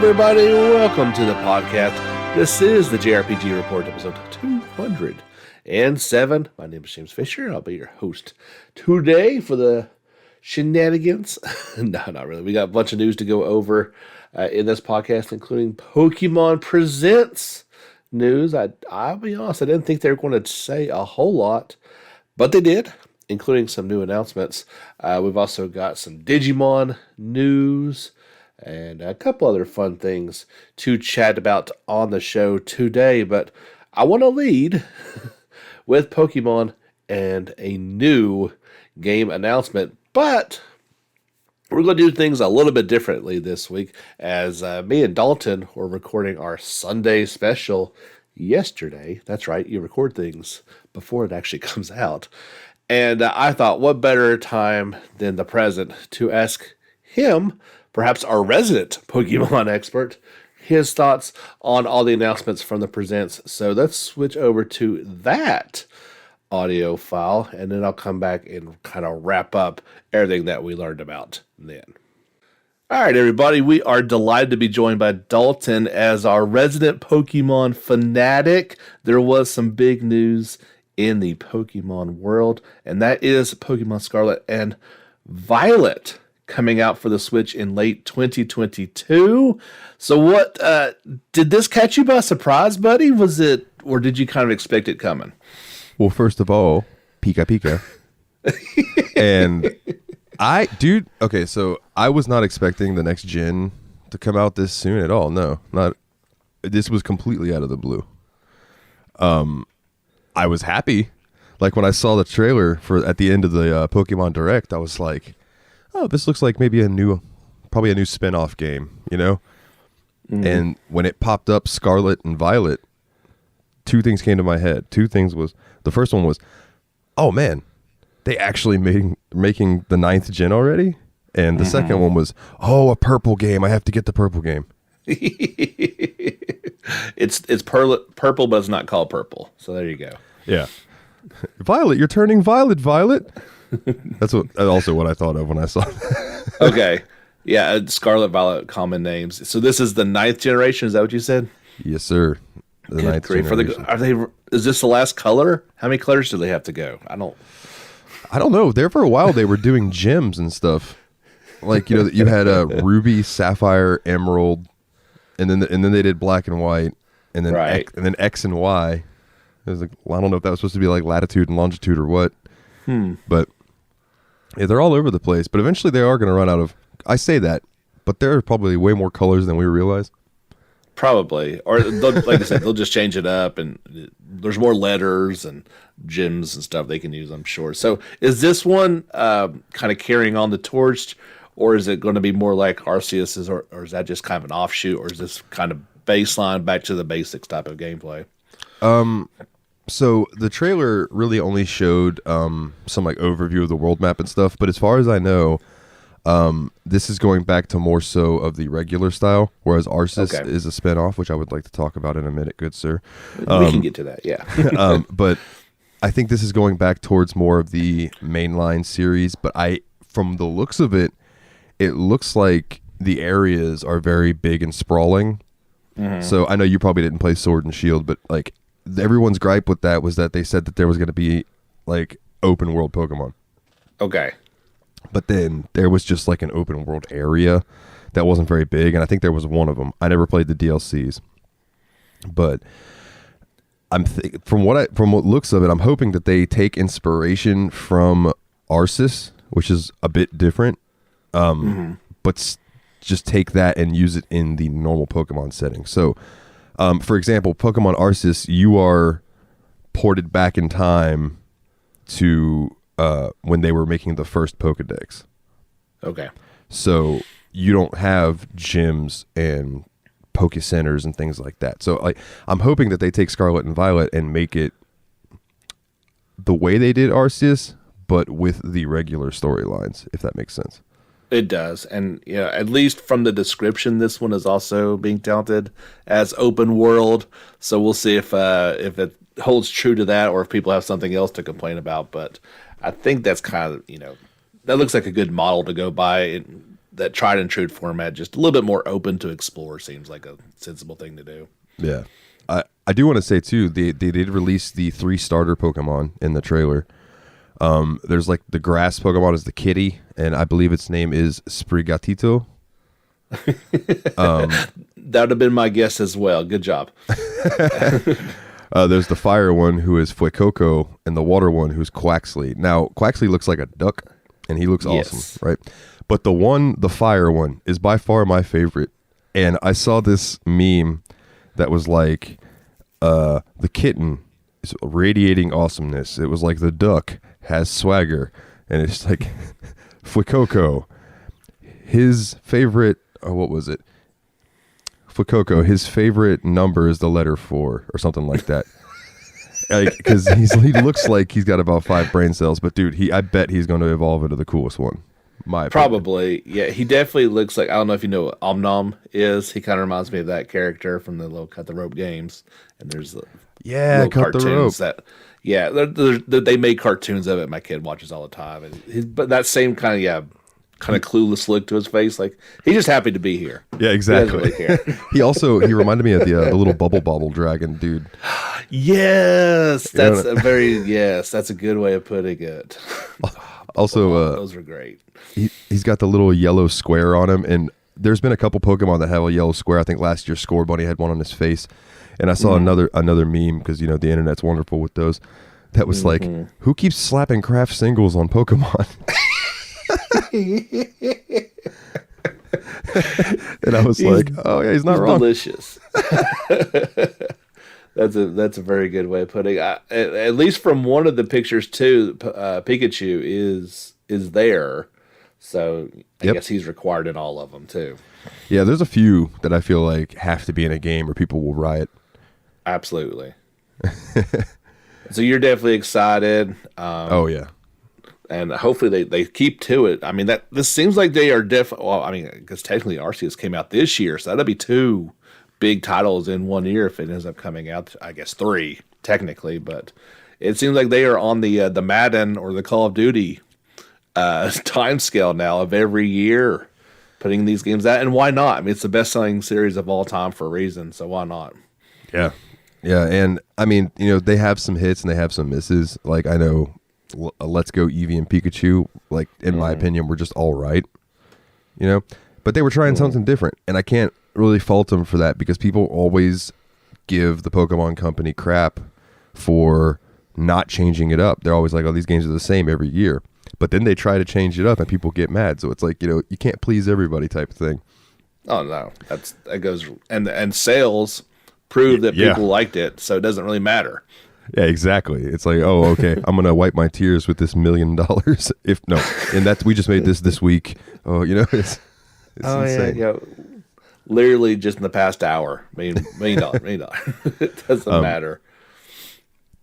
everybody. Welcome to the podcast. This is the JRPG Report, episode 207. My name is James Fisher. I'll be your host today for the shenanigans. No, not really. We got a bunch of news to go over in this podcast, including Pokemon Presents news. I'll be honest, I didn't think they were going to say a whole lot, but they did, including some new announcements. We've also got some Digimon news and a couple other fun things to chat about on the show today. But I want to lead with Pokemon and a new game announcement. But we're going to do things a little bit differently this week, as me and Dalton were recording our Sunday special yesterday. That's right, you record things before it actually comes out. And I thought, what better time than the present to ask him, perhaps our resident Pokemon expert, his thoughts on all the announcements from the Presents. So let's switch over to that audio file, and then I'll come back and kind of wrap up everything that we learned about then. All right, everybody, we are delighted to be joined by Dalton as our resident Pokemon fanatic. There was some big news in the Pokemon world, and that is Pokemon Scarlet and Violet coming out for the Switch in late 2022. So what, did this catch you by surprise, buddy? Was it, or did you kind of expect it coming? Well, first of all, Pika Pika. And okay, so I was not expecting the next gen to come out this soon at all. No, this was completely out of the blue. I was happy. Like when I saw the trailer at the end of the Pokemon Direct, I was like, oh, this looks like maybe probably a new spin-off game, you know? Mm. And when it popped up Scarlet and Violet, two things came to my head. The first one was, oh man, they actually making the 9th gen already? And the second one was, oh, a purple game. I have to get the purple game. It's purple, but it's not called purple. So there you go. Yeah. Violet, you're turning violet, Violet. That's also what I thought of when I saw it. Okay. Yeah, Scarlet, Violet, common names. So this is the 9th generation, is that what you said? Yes, sir. The 9th generation. Is this the last color? How many colors do they have to go? I don't know. There for a while they were doing gems and stuff. Like, you know, you had a ruby, sapphire, emerald, and then they did black and white, and then right. and then X and Y. It was like, well, I don't know if that was supposed to be like latitude and longitude or what. But yeah, they're all over the place. But eventually they are going to run out of. I say that, but there are probably way more colors than we realize. Probably, or like I said, they'll just change it up, and there's more letters and gems and stuff they can use, I'm sure. So is this one kind of carrying on the torch, or is it going to be more like Arceus's, or is that just kind of an offshoot, or is this kind of baseline back to the basics type of gameplay? So the trailer really only showed some like overview of the world map and stuff, but as far as I know, this is going back to more so of the regular style, whereas Arceus is a spinoff, which I would like to talk about in a minute, good sir. We can get to that, yeah. But I think this is going back towards more of the mainline series, but from the looks of it, it looks like the areas are very big and sprawling. Mm-hmm. So I know you probably didn't play Sword and Shield, but like everyone's gripe with that was that they said that there was going to be like open world Pokemon. Okay. But then there was just like an open world area that wasn't very big, and I think there was one of them. I never played the DLCs, but from what looks of it, I'm hoping that they take inspiration from Arceus, which is a bit different, but just take that and use it in the normal Pokemon setting. So, for example, Pokemon Arceus, you are ported back in time to when they were making the first Pokedex. Okay. So you don't have gyms and Poke Centers and things like that. So I'm hoping that they take Scarlet and Violet and make it the way they did Arceus, but with the regular storylines, if that makes sense. It does. And yeah, at least from the description, this one is also being touted as open world. So we'll see if it holds true to that, or if people have something else to complain about. But I think that's kind of, that looks like a good model to go by. that tried and true format, just a little bit more open to explore, seems like a sensible thing to do. Yeah. I do want to say too, they did release the 3 starter Pokemon in the trailer. There's like the grass Pokemon is the kitty, and I believe its name is Sprigatito. That would have been my guess as well. Good job. There's the fire one who is Fuecoco, and the water one who's Quaxley. Now, Quaxley looks like a duck, and he looks awesome, Yes. right? But the fire one, is by far my favorite. And I saw this meme that was like, the kitten is radiating awesomeness. It was like the duck has swagger, and it's like Fuecoco, his favorite, what was it? Fuecoco, his favorite number is the letter 4 or something like that. Because he looks like he's got about 5 brain cells, but dude, I bet he's going to evolve into the coolest one. My opinion. Probably, yeah. He definitely looks like, I don't know if you know what Omnom is. He kind of reminds me of that character from the little Cut the Rope games. And there's little Cut the Rope. They make cartoons of it. My kid watches all the time, and but that same kind of clueless look to his face, like he's just happy to be here. Yeah, exactly. He doesn't really care. he reminded me of the little bubble bobble dragon dude. Yes, that's that's a good way of putting it. Also, those are great. He's got the little yellow square on him, and there's been a couple Pokemon that have a yellow square. I think last year Score Bunny had one on his face, and I saw another meme, because the internet's wonderful with those, that was like, who keeps slapping craft singles on Pokemon? And I was like, oh yeah, he's not wrong. Delicious. That's a very good way of putting it. At least from one of the pictures too, Pikachu is there, so I guess he's required in all of them too. Yeah, there's a few that I feel like have to be in a game or people will riot. Absolutely. So you're definitely excited. Oh yeah. And hopefully they keep to it. I mean, this seems like they are definitely. Well, I mean, because technically Arceus came out this year, so that'd be 2 big titles in 1 year if it ends up coming out. I guess 3 technically, but it seems like they are on the Madden or the Call of Duty time scale now of every year putting these games out. And why not? I mean, it's the best selling series of all time for a reason, so why not? Yeah, and I mean, they have some hits and they have some misses. Like I know. Let's Go Eevee and Pikachu, like in my opinion, were just all right, but they were trying something different, and I can't really fault them for that, because people always give the Pokemon Company crap for not changing it up. They're always like, oh, these games are the same every year, but then they try to change it up and people get mad. So it's like, you can't please everybody type of thing. Oh no, that goes, and sales prove that people liked it, so it doesn't really matter. Yeah, exactly. It's like, oh, okay, I'm gonna wipe my tears with this $1 million. And we just made this week. Oh, it's insane. Yeah. Literally just in the past hour, $1 million. It doesn't matter.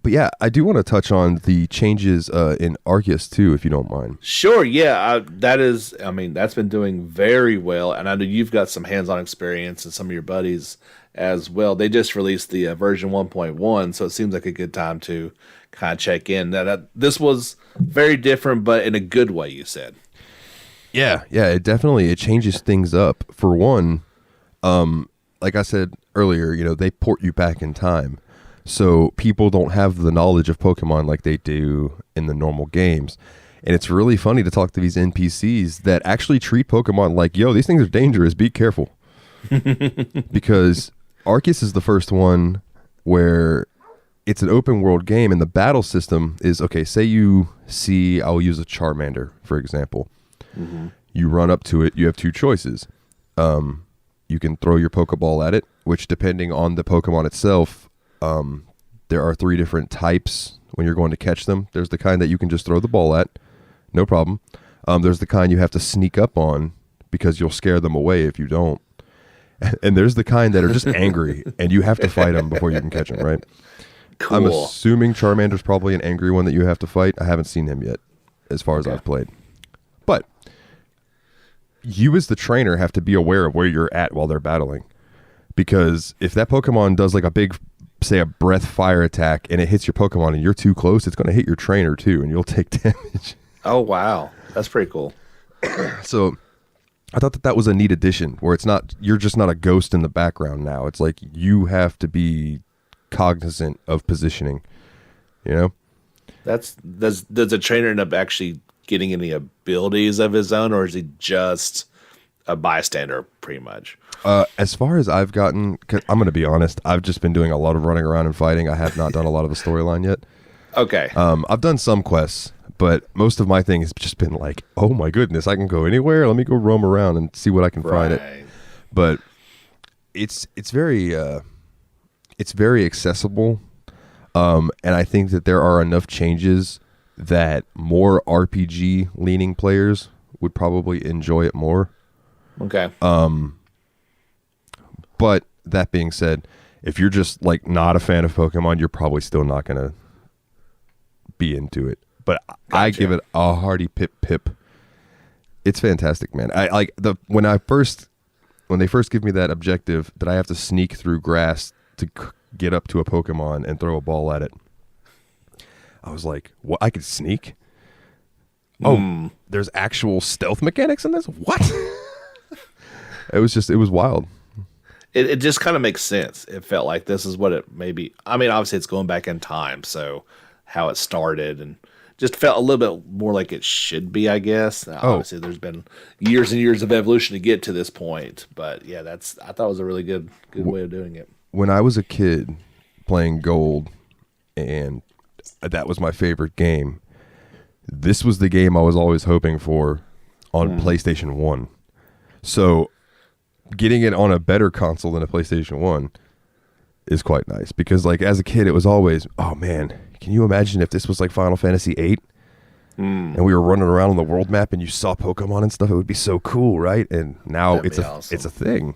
But yeah, I do want to touch on the changes in Arceus too, if you don't mind. Sure. Yeah, that's been doing very well, and I know you've got some hands-on experience, and some of your buddies as well. They just released the version 1.1, so it seems like a good time to kind of check in. This was very different, but in a good way, you said. Yeah, it changes things up. For one, like I said earlier, they port you back in time, so people don't have the knowledge of Pokemon like they do in the normal games. And it's really funny to talk to these NPCs that actually treat Pokemon like, yo, these things are dangerous, be careful. Because Arceus is the first one where it's an open world game, and the battle system is, okay, say you see, I'll use a Charmander, for example. You run up to it, you have 2 choices. You can throw your Pokeball at it, which, depending on the Pokemon itself, there are 3 different types when you're going to catch them. There's the kind that you can just throw the ball at, no problem. There's the kind you have to sneak up on, because you'll scare them away if you don't. And there's the kind that are just angry, and you have to fight them before you can catch them, right? Cool. I'm assuming Charmander's probably an angry one that you have to fight. I haven't seen him yet, as far as I've played. But you as the trainer have to be aware of where you're at while they're battling. Because if that Pokemon does like a big, say, a breath fire attack, and it hits your Pokemon and you're too close, it's going to hit your trainer too, and you'll take damage. Oh, wow. That's pretty cool. So I thought that was a neat addition where you're just not a ghost in the background now. It's like you have to be cognizant of positioning, you know? Does the trainer end up actually getting any abilities of his own, or is he just a bystander pretty much? As far as I've gotten, 'cause I'm going to be honest, I've just been doing a lot of running around and fighting. I have not done a lot of the storyline yet. Okay. I've done some quests, but most of my thing has just been like, oh my goodness, I can go anywhere. Let me go roam around and see what I can find it. But it's very accessible, and I think that there are enough changes that more RPG leaning players would probably enjoy it more. Okay. But that being said, if you're just like not a fan of Pokemon, you're probably still not going to be into it. But gotcha. I give it a hearty pip. It's fantastic, man. I like when they first give me that objective that I have to sneak through grass to get up to a Pokemon and throw a ball at it. I was like, "What? I could sneak? Oh, there's actual stealth mechanics in this? What?" It was wild. It just kind of makes sense. It felt like this is what it maybe. I mean, obviously it's going back in time, so how it started and just felt a little bit more like it should be, I guess. Obviously, there's been years and years of evolution to get to this point, but yeah, I thought it was a really good way of doing it. When I was a kid playing Gold, and that was my favorite game, this was the game I was always hoping for on PlayStation 1. So getting it on a better console than a PlayStation 1 is quite nice, because like as a kid it was always, oh man, can you imagine if this was like Final Fantasy 8 and we were running around on the world map and you saw Pokemon and stuff? It would be so cool, right? And now it's a thing.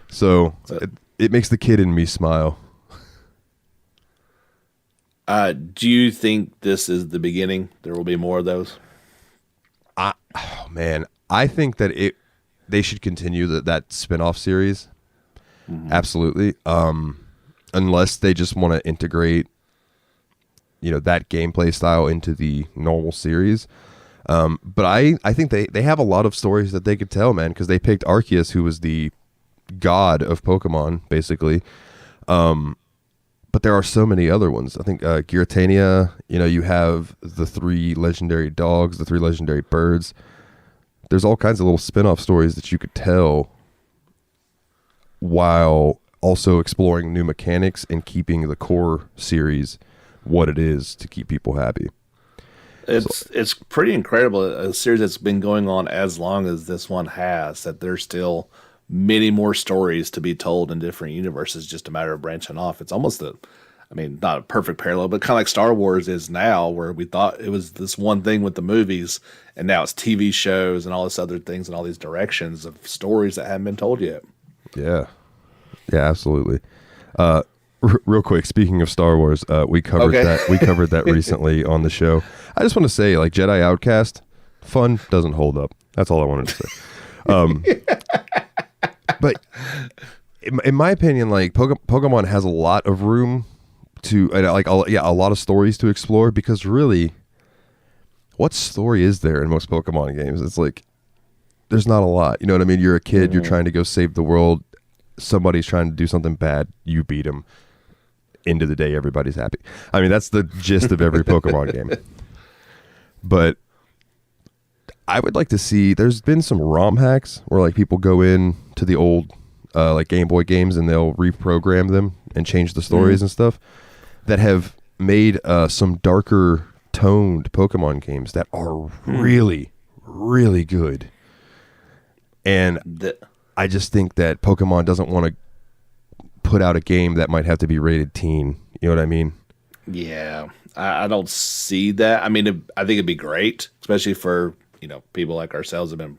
So it makes the kid in me smile. Do you think this is the beginning? There will be more of those? Oh man, I think that they should continue that spin-off series. Absolutely. Unless they just want to integrate, that gameplay style into the normal series. But I think they have a lot of stories that they could tell, man, because they picked Arceus, who was the god of Pokemon, basically. But there are so many other ones. I think Giratina, you have the 3 legendary dogs, the 3 legendary birds. There's all kinds of little spin-off stories that you could tell while also exploring new mechanics and keeping the core series what it is to keep people happy. It's pretty incredible, a series that's been going on as long as this one has, that there's still many more stories to be told in different universes, just a matter of branching off. It's almost not a perfect parallel, but kind of like Star Wars is now, where we thought it was this one thing with the movies, and now it's TV shows and all this other things and all these directions of stories that haven't been told yet. Yeah, absolutely. Real quick, speaking of Star Wars, we covered that. We covered that recently on the show. I just want to say, like, Jedi Outcast, fun doesn't hold up. That's all I wanted to say. But in my opinion, like Pokemon has a lot of room to a lot of stories to explore, because really, what story is there in most Pokemon games? It's like there's not a lot. You know what I mean? You're a kid, you're trying to go save the world. Somebody's trying to do something bad, you beat them. End of the day, everybody's happy. I mean, that's the gist of every Pokemon game. But I would like to see, there's been some ROM hacks where like people go in to the old like Game Boy games and they'll reprogram them and change the stories and stuff, that have made some darker toned Pokemon games that are really, really good. And I just think that Pokemon doesn't want to put out a game that might have to be rated teen. You know what I mean? Yeah, I don't see that. I mean, I think it'd be great, especially for, people like ourselves have been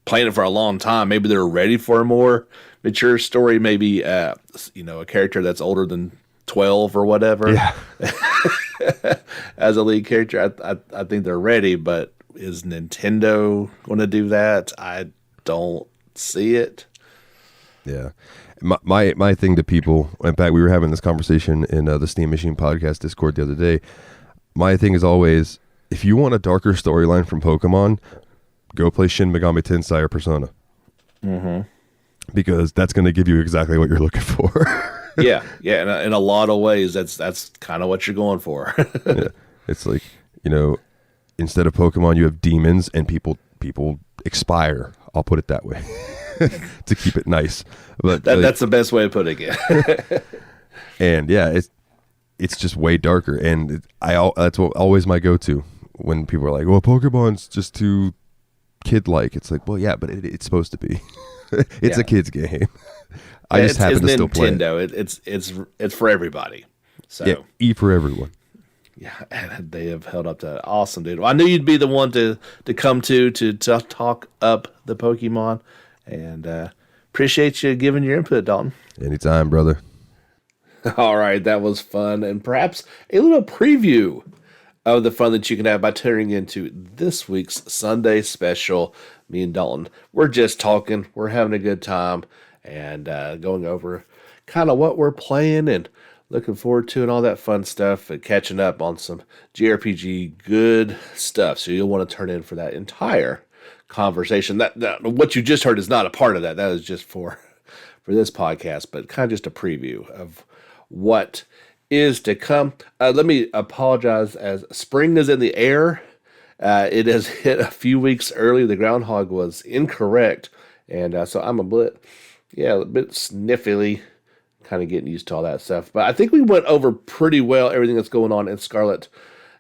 playing it for a long time. Maybe they're ready for a more mature story. Maybe, a character that's older than 12 or whatever. Yeah. As a lead character, I think they're ready, but is Nintendo going to do that? I don't see it. Yeah. My thing to people, in fact, we were having this conversation in the Steam Machine podcast Discord the other day. My thing is always, if you want a darker storyline from Pokemon, go play Shin Megami Tensei or Persona. Mm-hmm. Because that's going to give you exactly what you're looking for. Yeah. In a lot of ways, that's kind of what you're going for. Yeah. It's like, instead of Pokemon, you have demons, and people expire. I'll put it that way to keep it nice. But that's the best way of putting it. And yeah, it's just way darker, and that's always my go-to when people are like, "Well, Pokemon's just too kid-like." It's like, well, yeah, but it's supposed to be. It's a kid's game. I just happen to still play it. It's for everybody. So yeah, E for everyone. Yeah, and they have held up to that. Awesome, dude. Well, I knew you'd be the one to come to talk up the Pokemon, and appreciate you giving your input, Dalton. Anytime, brother. All right, that was fun, and perhaps a little preview of the fun that you can have by tuning into this week's Sunday special. Me and Dalton, we're just talking, we're having a good time, and going over kind of what we're playing and looking forward to and all that fun stuff, and catching up on some JRPG good stuff. So you'll want to turn in for that entire conversation. That what you just heard is not a part of that. That is just for this podcast, but kind of just a preview of what is to come. Let me apologize, as spring is in the air. It has hit a few weeks early. The groundhog was incorrect, and so I'm a bit sniffily, kind of getting used to all that stuff. But I think we went over pretty well everything that's going on in Scarlet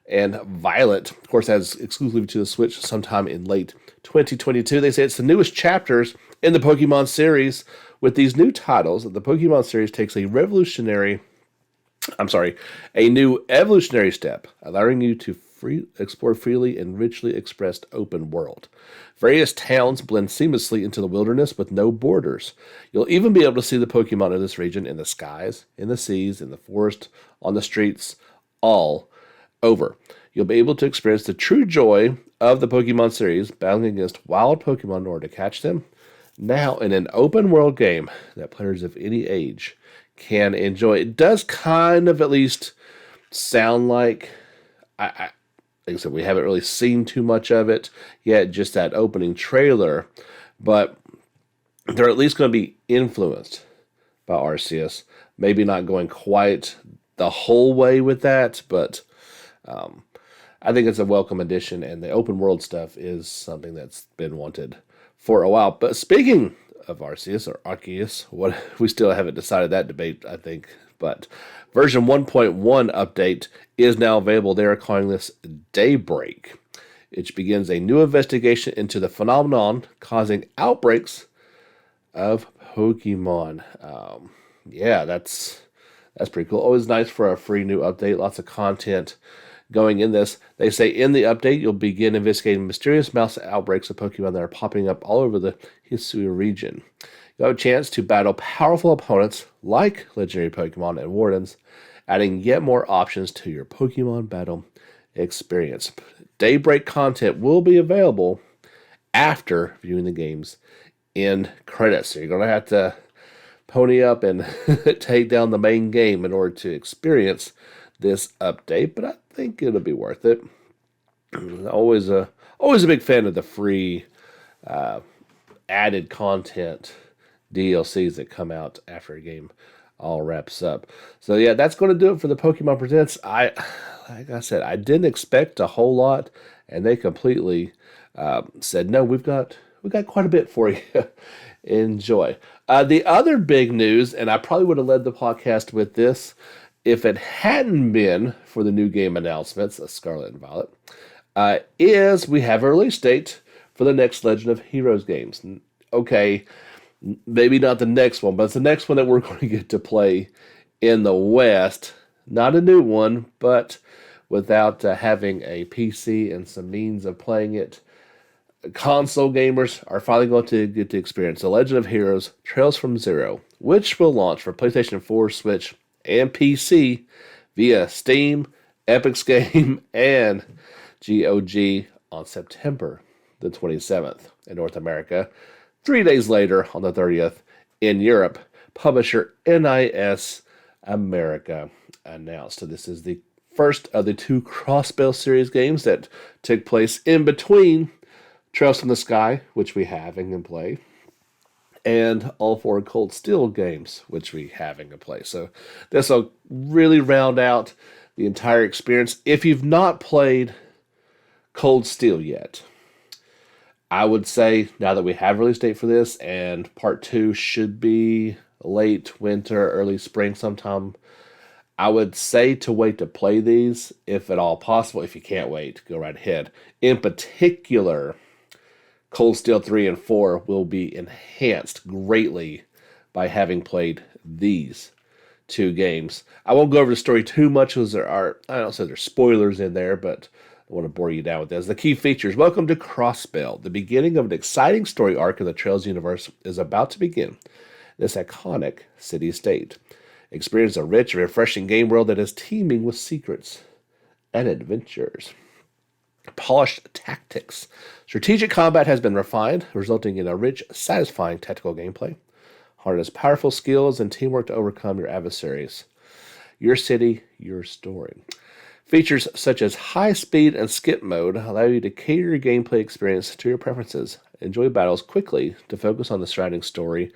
and Violet. Of course, that's exclusively to the Switch sometime in late 2022. They say it's the newest chapters in the Pokemon series. With these new titles, the Pokemon series takes a new evolutionary step, allowing you to explore freely and richly expressed open world. Various towns blend seamlessly into the wilderness with no borders. You'll even be able to see the Pokemon of this region in the skies, in the seas, in the forest, on the streets, all over. You'll be able to experience the true joy of the Pokemon series, battling against wild Pokemon in order to catch them. Now, in an open world game that players of any age can enjoy. It does kind of at least sound like, like I said, we haven't really seen too much of it yet, just that opening trailer, but they're at least going to be influenced by Arceus. Maybe not going quite the whole way with that, but I think it's a welcome addition, and the open world stuff is something that's been wanted for a while. But speaking of Arceus or Arceus, what we still haven't decided that debate, I think. But version 1.1 update is now available. They are calling this Daybreak, which begins a new investigation into the phenomenon causing outbreaks of Pokemon. That's pretty cool. Always nice for a free new update. Lots of content going in this. They say in the update, you'll begin investigating mysterious mouse outbreaks of Pokemon that are popping up all over the Hisui region. You'll have a chance to battle powerful opponents like legendary Pokemon and Wardens, adding yet more options to your Pokemon battle experience. Daybreak content will be available after viewing the game's end credits. So you're going to have to pony up and take down the main game in order to experience this update, but I think it'll be worth it. Always a big fan of the free added content DLCs that come out after a game all wraps up. So yeah, that's going to do it for the Pokemon Presents. Like I said, I didn't expect a whole lot, and they completely said, no, we've got quite a bit for you. Enjoy. The other big news, and I probably would have led the podcast with this if it hadn't been for the new game announcements of Scarlet and Violet, is we have a release date for the next Legend of Heroes games. Okay, maybe not the next one, but it's the next one that we're going to get to play in the West. Not a new one, but without having a PC and some means of playing it, console gamers are finally going to get to experience The Legend of Heroes Trails from Xero, which will launch for PlayStation 4, Switch, and PC via Steam, Epic's Game, and GOG on September the 27th in North America. 3 days later, on the 30th, in Europe, publisher NIS America announced. So this is the first of the two Crossbell series games that took place in between Trails from the Sky, which we have and can play, and all 4 Cold Steel games, which we have and can play. So this will really round out the entire experience. If you've not played Cold Steel yet, I would say now that we have release date for this, and part 2 should be late winter, early spring sometime, I would say to wait to play these, if at all possible. If you can't wait, go right ahead. In particular, Cold Steel 3 and 4 will be enhanced greatly by having played these 2 games. I won't go over the story too much because there are, I don't say there's spoilers in there, but I want to bore you down with this. The key features. Welcome to Crossbell. The beginning of an exciting story arc in the Trails universe is about to begin. This iconic city-state. Experience a rich and refreshing game world that is teeming with secrets and adventures. Polished tactics. Strategic combat has been refined, resulting in a rich, satisfying tactical gameplay. Harness powerful skills and teamwork to overcome your adversaries. Your city, your story. Features such as high speed and skip mode allow you to cater your gameplay experience to your preferences. Enjoy battles quickly to focus on the surrounding story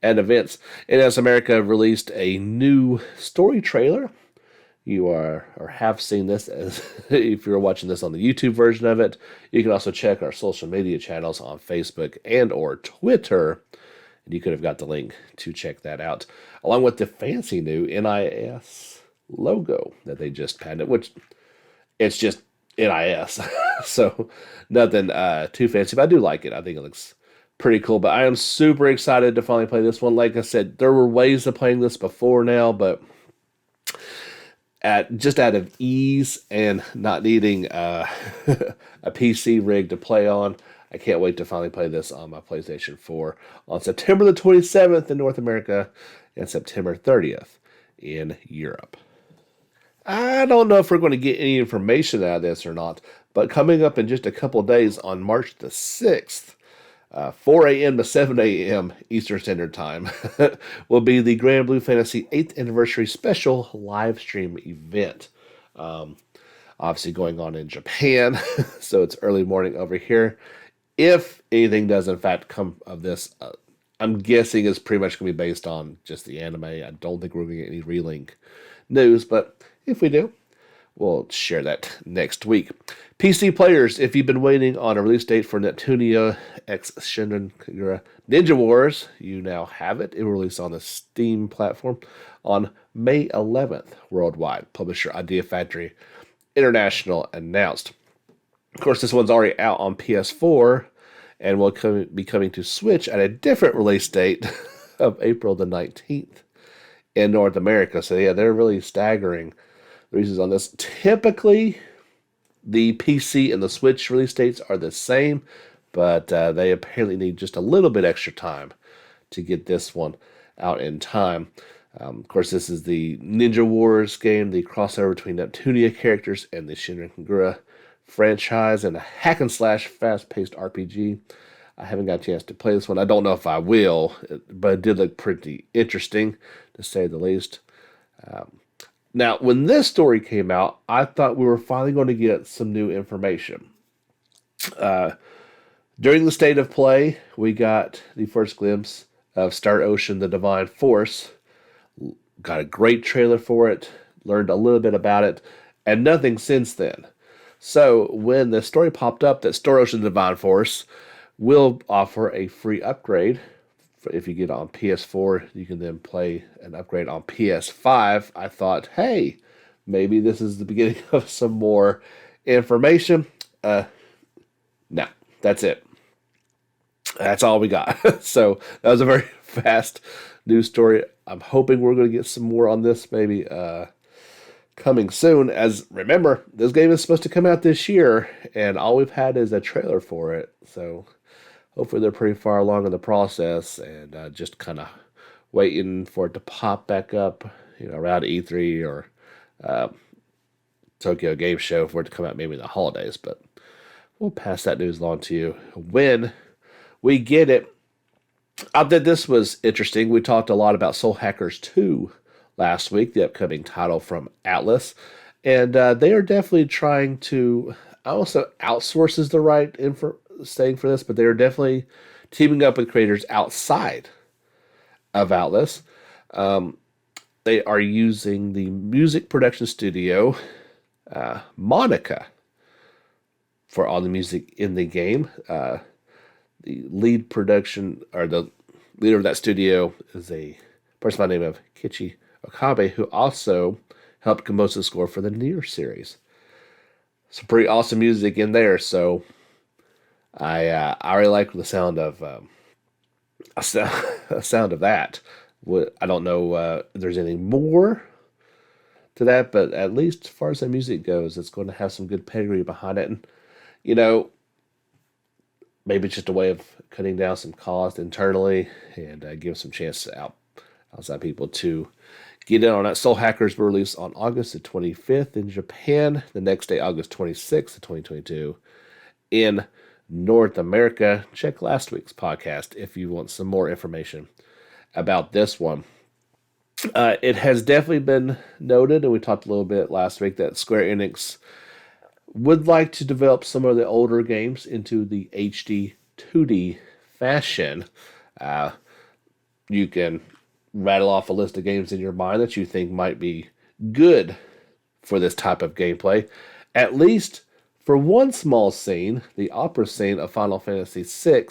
and events. NS America released a new story trailer. You are or have seen this as if you're watching this on the YouTube version of it. You can also check our social media channels on Facebook and or Twitter. And you could have got the link to check that out, along with the fancy new NIS logo that they just patented, which it's just NIS. So nothing too fancy, but I do like it. I think it looks pretty cool. But I am super excited to finally play this one. Like I said, there were ways of playing this before now, but out of ease and not needing a PC rig to play on, I can't wait to finally play this on my PlayStation 4 on September the 27th in North America and September 30th in Europe. I don't know if we're going to get any information out of this or not, but coming up in just a couple days on March the 6th, 4 a.m. to 7 a.m. Eastern Standard Time will be the Grand Blue Fantasy 8th Anniversary Special live stream event. Obviously going on in Japan, so it's early morning over here. If anything does in fact come of this, I'm guessing it's pretty much going to be based on just the anime. I don't think we're going to get any relink news, but if we do, we'll share that next week. PC players, if you've been waiting on a release date for Neptunia X Shinran Kagura Ninja Wars, you now have it. It will release on the Steam platform on May 11th worldwide. Publisher Idea Factory International announced. Of course, this one's already out on PS4 and will be coming to Switch at a different release date of April the 19th in North America. So yeah, they're really staggering releases on this. Typically, the PC and the Switch release dates are the same, but they apparently need just a little bit extra time to get this one out in time. Of course, this is the Ninja Wars game, the crossover between Neptunia characters and the Shinran Kagura franchise, and a hack and slash fast-paced RPG. I haven't got a chance to play this one. I don't know if I will, but it did look pretty interesting, to say the least. Now, when this story came out, I thought we were finally going to get some new information. During the state of play, we got the first glimpse of Star Ocean, the Divine Force. Got a great trailer for it, learned a little bit about it, and nothing since then. So when the story popped up that Star Ocean, the Divine Force will offer a free upgrade, if you get it on PS4, you can then play an upgrade on PS5. I thought, hey, maybe this is the beginning of some more information. No, that's it. That's all we got. So that was a very fast news story. I'm hoping we're going to get some more on this maybe coming soon. As remember, this game is supposed to come out this year, and all we've had is a trailer for it. So hopefully they're pretty far along in the process and just kind of waiting for it to pop back up, around E3 or Tokyo Game Show for it to come out maybe in the holidays. But we'll pass that news along to you when we get it. I thought this was interesting. We talked a lot about Soul Hackers 2 last week, the upcoming title from Atlas. And they are definitely trying to, also outsource is the right saying for this, but they're definitely teaming up with creators outside of Atlas. They are using the music production studio Monica for all the music in the game. The lead production, or the leader of that studio, is a person by the name of Kichi Okabe, who also helped compose the score for the Nier series. Some pretty awesome music in there, so I really like the sound of a sound of that. I don't know if there's any more to that, but at least as far as the music goes, it's going to have some good pedigree behind it. And, you know, maybe it's just a way of cutting down some cost internally and give some chance to outside people to get in on that. Soul Hackers were released on August the 25th in Japan. The next day, August 26th of 2022 in North America. Check last week's podcast if you want some more information about this one. It has definitely been noted, and we talked a little bit last week, that Square Enix would like to develop some of the older games into the HD 2D fashion. You can rattle off a list of games in your mind that you think might be good for this type of gameplay. At least for one small scene, the opera scene of Final Fantasy VI,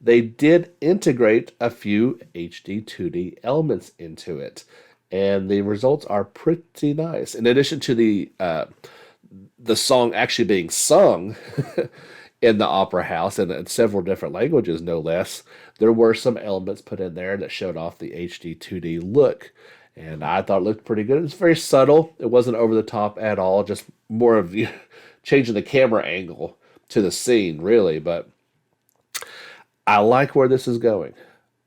they did integrate a few HD 2D elements into it, and the results are pretty nice. In addition to the song actually being sung in the opera house and in several different languages, no less, there were some elements put in there that showed off the HD 2D look, and I thought it looked pretty good. It was very subtle. It wasn't over the top at all, just more of changing the camera angle to the scene, really, but I like where this is going.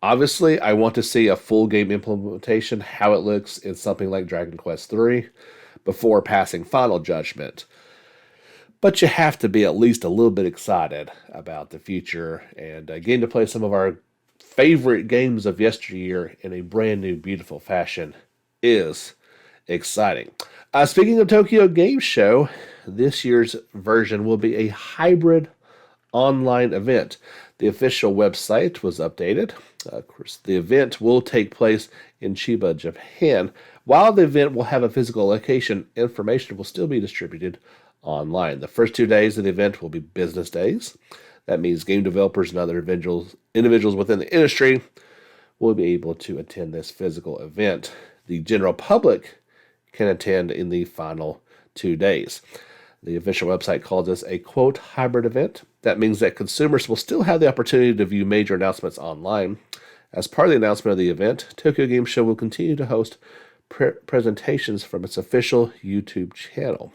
Obviously, I want to see a full game implementation, how it looks in something like Dragon Quest III, before passing final judgment. But you have to be at least a little bit excited about the future and getting to play some of our favorite games of yesteryear in a brand new, beautiful fashion is exciting. Speaking of Tokyo Game Show, this year's version will be a hybrid online event. The official website was updated. Of course, the event will take place in Chiba, Japan. While the event will have a physical location, information will still be distributed online. The first 2 days of the event will be business days. That means game developers and other individuals within the industry will be able to attend this physical event. The general public can attend in the final 2 days. The official website calls this a, quote, hybrid event. That means that consumers will still have the opportunity to view major announcements online. As part of the announcement of the event, Tokyo Game Show will continue to host presentations from its official YouTube channel.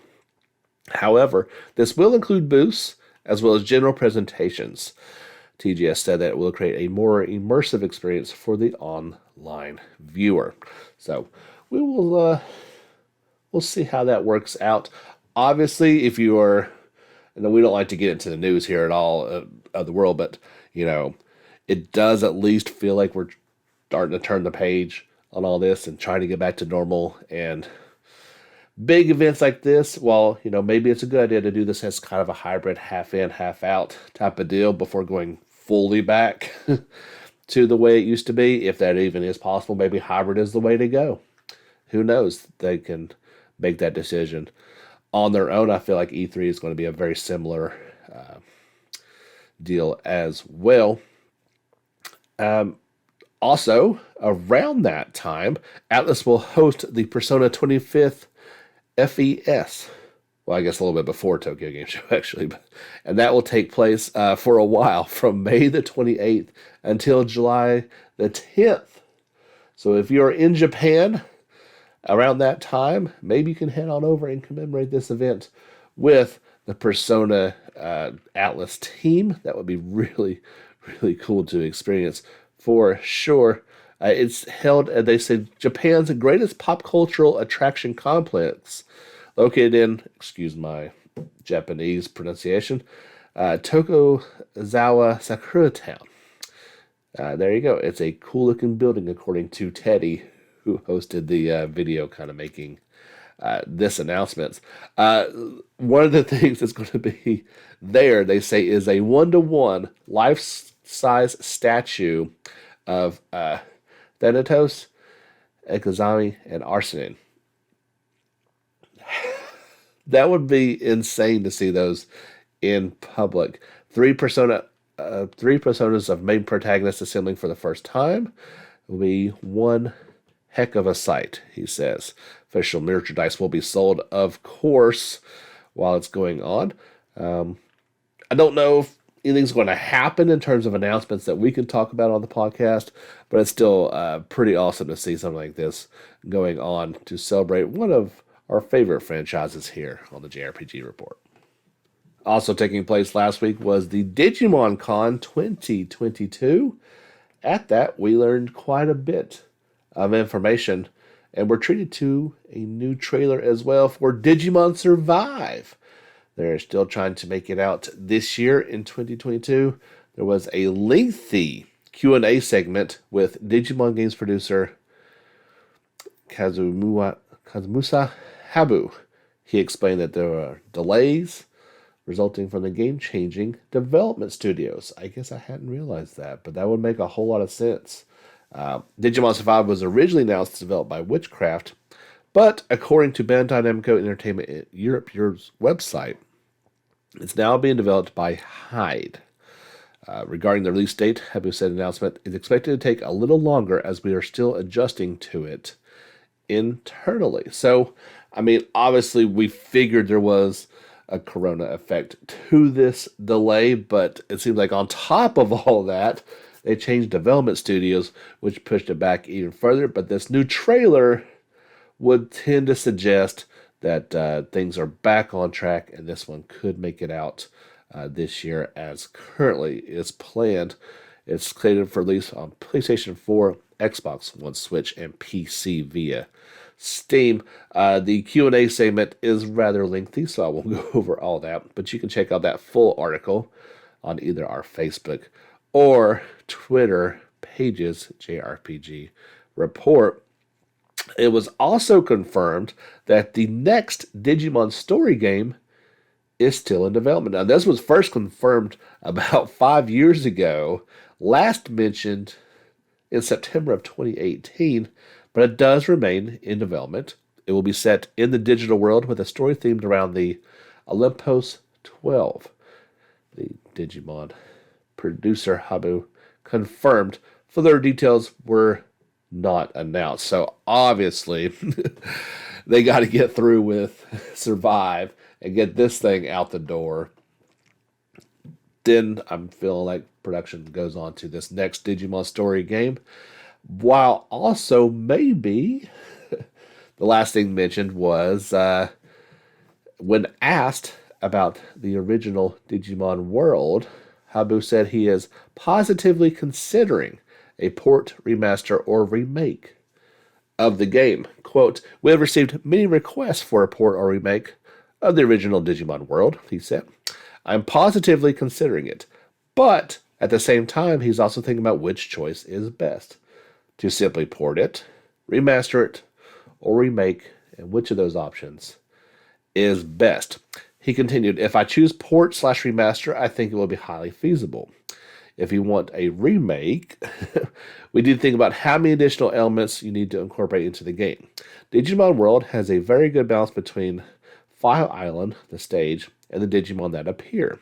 However, this will include booths as well as general presentations. TGS said that it will create a more immersive experience for the online viewer. So we will we'll see how that works out. Obviously, if you are, and we don't like to get into the news here at all of the world, but it does at least feel like we're starting to turn the page on all this and trying to get back to normal. And big events like this, well, maybe it's a good idea to do this as kind of a hybrid, half in, half out type of deal before going fully back to the way it used to be. If that even is possible, maybe hybrid is the way to go. Who knows? They can make that decision on their own. I feel like E3 is going to be a very similar deal as well. Also, around that time, Atlas will host the Persona 25th FES. Well, I guess a little bit before Tokyo Game Show, actually. And that will take place for a while, from May the 28th until July the 10th. So if you're in Japan around that time, maybe you can head on over and commemorate this event with the Persona Atlas team. That would be really, really cool to experience for sure. It's held, they say, Japan's greatest pop cultural attraction complex, located in, excuse my Japanese pronunciation, Tokuzawa Sakura Town. There you go. It's a cool looking building, according to Teddy, who hosted the video kind of making this announcement. One of the things that's going to be there, they say, is a 1-to-1 life-size statue of Thanatos, Ekazami, and Arsenine. That would be insane to see those in public. Three personas of main protagonists assembling for the first time will be one heck of a sight, he says. Official merchandise will be sold, of course, while it's going on. I don't know if anything's going to happen in terms of announcements that we can talk about on the podcast, but it's still pretty awesome to see something like this going on to celebrate one of our favorite franchises here on the JRPG Report. Also taking place last week was the Digimon Con 2022. At that, we learned quite a bit of information, and we're treated to a new trailer as well for Digimon Survive. They're still trying to make it out this year in 2022. There was a lengthy Q&A segment with Digimon games producer Kazumusa Habu. He explained that there are delays resulting from the game-changing development studios. I guess I hadn't realized that, but that would make a whole lot of sense. Digimon Survive was originally announced as developed by Witchcraft, but according to Bandai Namco Entertainment Europe's website, it's now being developed by Hyde. Regarding the release date, Habu said announcement is expected to take a little longer as we are still adjusting to it internally. So, I mean, obviously we figured there was a corona effect to this delay, but it seems like on top of all that, they changed development studios, which pushed it back even further. But this new trailer would tend to suggest that things are back on track, and this one could make it out this year as currently is planned. It's slated for release on PlayStation 4, Xbox One, Switch, and PC via Steam. The Q&A segment is rather lengthy, so I won't go over all that, but you can check out that full article on either our Facebook or Twitter pages, JRPG Report. It was also confirmed that the next Digimon Story game is still in development. Now, this was first confirmed about 5 years ago, last mentioned in September of 2018, but it does remain in development. It will be set in the digital world with a story themed around the Olympos 12. The Digimon producer Habu confirmed further details were not announced. So obviously they got to get through with Survive and get this thing out the door. Then I'm feeling like production goes on to this next Digimon Story game, while also maybe the last thing mentioned was when asked about the original Digimon World, Habu said he is positively considering a port, remaster, or remake of the game. Quote, "We have received many requests for a port or remake of the original Digimon World," he said. "I'm positively considering it, but at the same time, he's also thinking about which choice is best. To simply port it, remaster it, or remake, and which of those options is best." He continued, "If I choose port/remaster, I think it will be highly feasible. If you want a remake, we need to think about how many additional elements you need to incorporate into the game. Digimon World has a very good balance between File Island, the stage, and the Digimon that appear.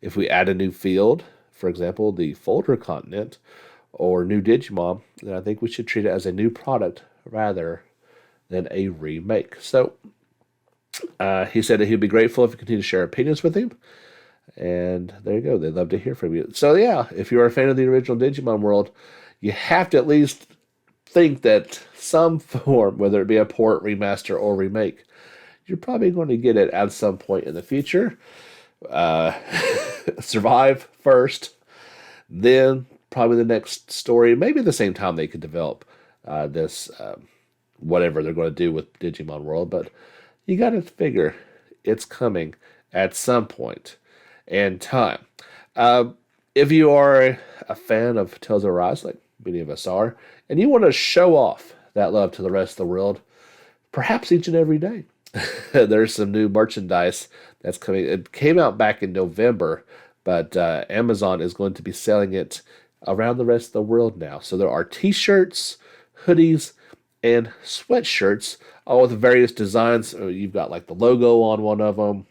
If we add a new field, for example, the Folder Continent, or new Digimon, then I think we should treat it as a new product rather than a remake." So he said that he'd be grateful if you continue to share opinions with him. And there you go. They'd love to hear from you. So yeah, if you're a fan of the original Digimon World, you have to at least think that some form, whether it be a port, remaster, or remake, you're probably going to get it at some point in the future. Survive first, then probably the next story. Maybe at the same time they could develop this, whatever they're going to do with Digimon World. But you got to figure it's coming at some point in time. If you are a fan of Tales of Arise, like many of us are, and you want to show off that love to the rest of the world, perhaps each and every day, there's some new merchandise that's coming. It came out back in November, but Amazon is going to be selling it around the rest of the world now. So there are T-shirts, hoodies, and sweatshirts, all with various designs. You've got like the logo on one of them.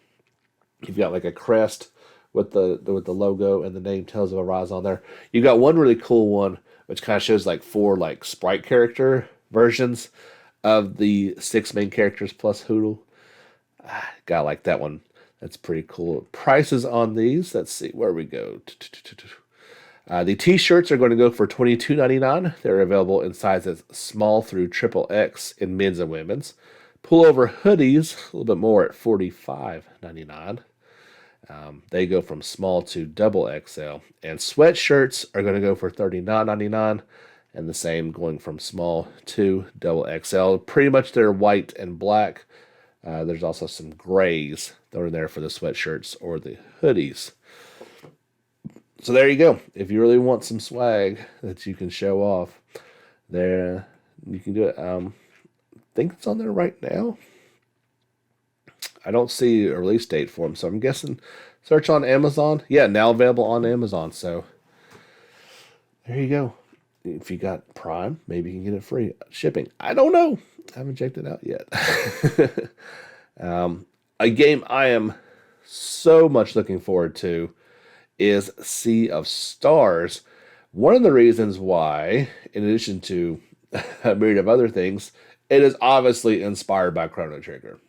You've got like a crest with the logo and the name Tales of Arise on there. You got one really cool one which kind of shows like 4 like sprite character versions of the 6 main characters plus Hoodle. Gotta like that one. That's pretty cool. Prices on these. Let's see where we go. The t-shirts are going to go for $22.99. They're available in sizes small through XXX in men's and women's. Pullover hoodies, a little bit more at $45.99. They go from small to XXL. And sweatshirts are going to go for $39.99. And the same going from small to XXL. Pretty much they're white and black. There's also some grays that are there for the sweatshirts or the hoodies. So there you go. If you really want some swag that you can show off, there you can do it. I think it's on there right now. I don't see a release date for them, so I'm guessing search on Amazon. Yeah, now available on Amazon. So there you go. If you got Prime, maybe you can get it free shipping. I don't know. I haven't checked it out yet. A game I am so much looking forward to is Sea of Stars. One of the reasons why, in addition to a myriad of other things, it is obviously inspired by Chrono Trigger.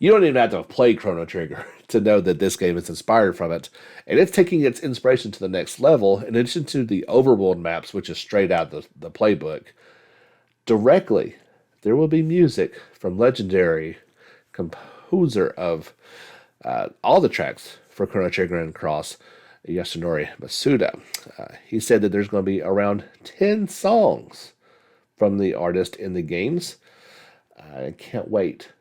You don't even have to play Chrono Trigger to know that this game is inspired from it. And it's taking its inspiration to the next level. In addition to the overworld maps, which is straight out the playbook, directly, there will be music from legendary composer of all the tracks for Chrono Trigger and Cross, Yasunori Masuda. He said that there's going to be around 10 songs from the artist in the games. I can't wait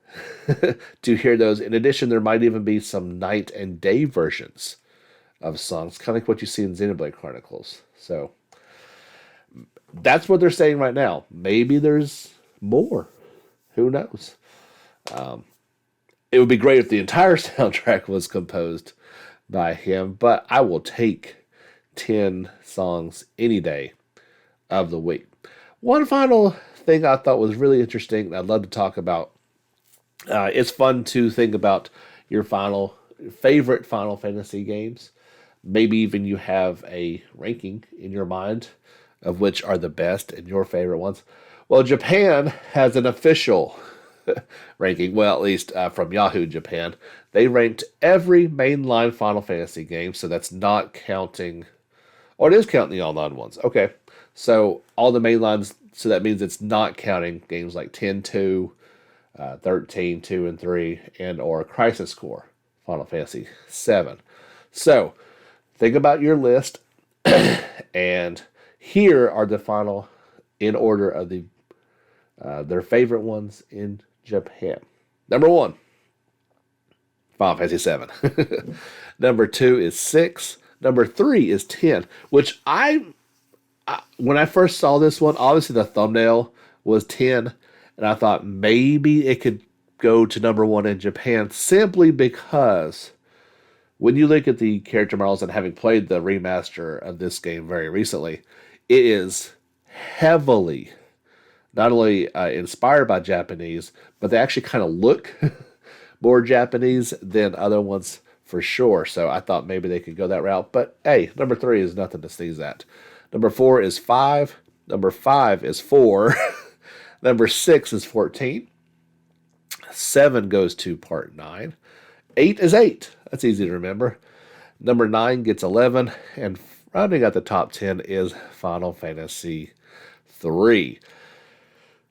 to hear those. In addition, there might even be some night and day versions of songs, kind of like what you see in Xenoblade Chronicles. So that's what they're saying right now. Maybe there's more. Who knows? It would be great if the entire soundtrack was composed by him, but I will take 10 songs any day of the week. One final thing I thought was really interesting that I'd love to talk about. It's fun to think about your favorite Final Fantasy games. Maybe even you have a ranking in your mind of which are the best and your favorite ones. Well, Japan has an official ranking, well, at least from Yahoo Japan. They ranked every mainline Final Fantasy game, so that's not counting, or it is counting the online ones. Okay, so all the mainlines, so that means it's not counting games like 10-2, 13, 2 and 3, and or Crisis Core, Final Fantasy 7. So think about your list, and here are the final in order of their favorite ones in Japan. Number 1, Final Fantasy 7. Number 2 is 6. Number 3 is 10, which when I first saw this one, obviously the thumbnail was 10, and I thought maybe it could go to number 1 in Japan simply because when you look at the character models, and having played the remaster of this game very recently, it is heavily not only inspired by Japanese, but they actually kind of look more Japanese than other ones for sure. So I thought maybe they could go that route. But hey, number 3 is nothing to sneeze at. Number 4 is 5. Number 5 is 4. Number 6 is 14. 7 goes to part 9. 8 is 8. That's easy to remember. Number 9 gets 11. And rounding out the top 10 is Final Fantasy 3.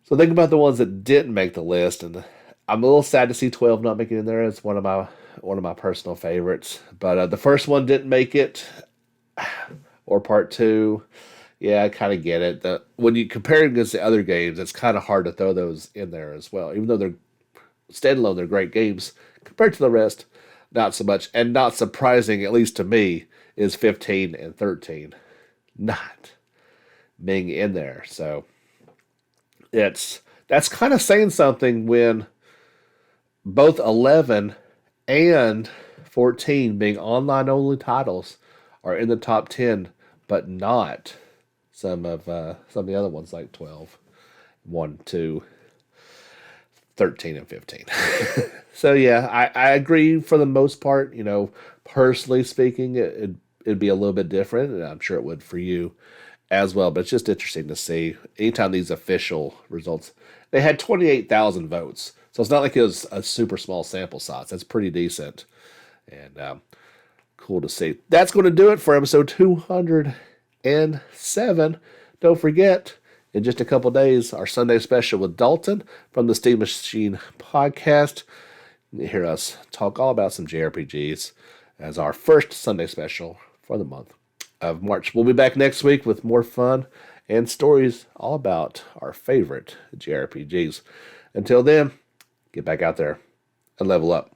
So think about the ones that didn't make the list, and I'm a little sad to see 12 not making it in there. It's one of my personal favorites. But the first one didn't make it, or part 2. Yeah, I kind of get it. When you compare it against the other games, it's kind of hard to throw those in there as well. Even though they're standalone, they're great games. Compared to the rest, not so much. And not surprising, at least to me, is 15 and 13 not being in there. So that's That's kind of saying something when both 11 and 14 being online only titles are in the top 10, but not some of the other ones like 12, 1, 2, 13, and 15. So yeah, I agree for the most part. Personally speaking, it'd be a little bit different, and I'm sure it would for you as well. But it's just interesting to see anytime these official results. They had 28,000 votes, so it's not like it was a super small sample size. That's pretty decent, and cool to see. That's going to do it for episode 207. Don't forget, in just a couple days, our Sunday special with Dalton from the Steam Machine podcast. You hear us talk all about some JRPGs as our first Sunday special for the month of March. We'll be back next week with more fun and stories all about our favorite JRPGs. Until then, get back out there and level up.